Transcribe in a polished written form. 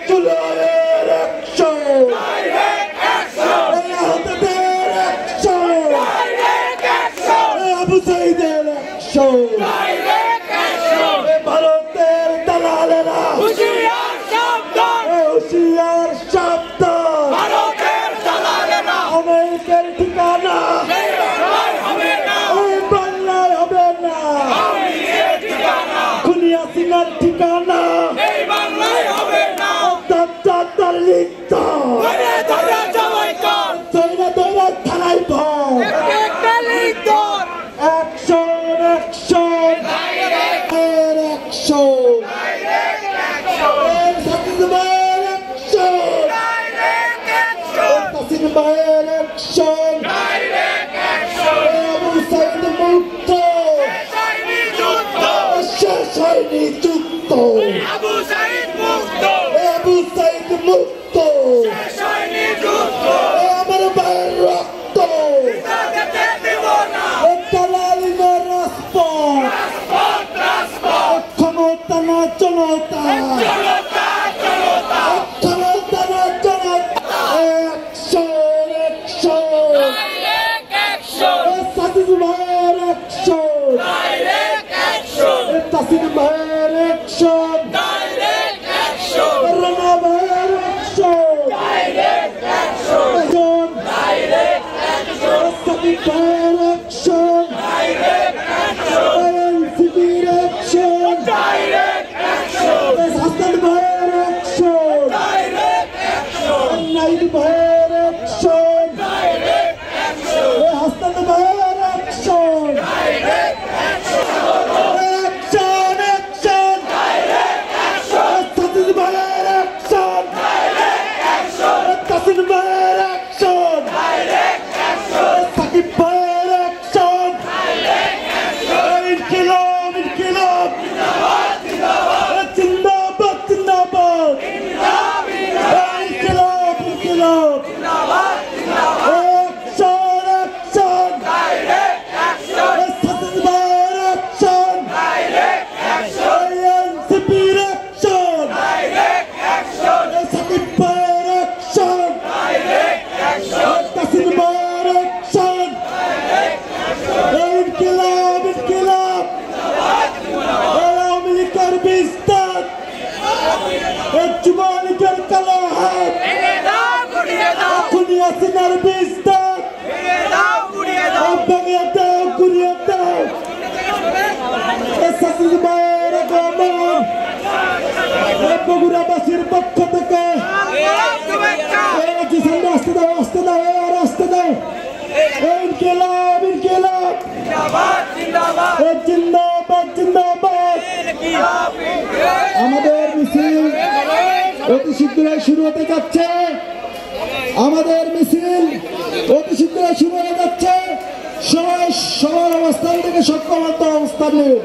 চুলের অ্যাকশন আবু সাইদের অ্যাকশন ভারতের দালালেরা হুঁশিয়ার সাবধান আমেরিকার ঠিকানা বাংলায় হবে না খুনিয়া সিনার ঠিকানা লিপ্ত থানায় ভর অ্যাকশন অ্যাকশন মুক্ত আমার ভাইয়ের রক্ত দালালিদের রাজপথ ক্ষমতা না জনতা ক্ষমতা না জনতা অ্যাকশন অ্যাকশন সাজিদ ভাইয়ের অ্যাকশন তাসির ভাইয়ের অ্যাকশন রানা ভাইয়ের Direction! NCP's action! Hassan Bhai's action! Naid Bhai's action! Hassan Bhai's action! Action! Satis Bhai's action! Tasin Bhai's action! Sakib Bhai's action! İnkılap! Zindabad! İnkılap! Action! Satis Bhai's action! NCP's action! Sakib Bhai's action! Tasin Bhai's action! İnkılap! Awami লীগের বিস্তার যুবলীগের কালো হাত খুনিয়া সিনার বিস্তার ভেঙে দাও গুড়িয়ে দাও সাজিদ ভাইয়ের আগমন বগুড়াবাসীর পক্ষ থেকে আসতে দাও ইনকিলাব জিন্দাবাদ আমাদের মিছিল অতি শীঘ্রই শুরু হতে যাচ্ছে সবাই সবার অবস্থান থেকে সক্ষমত অবস্থান নিন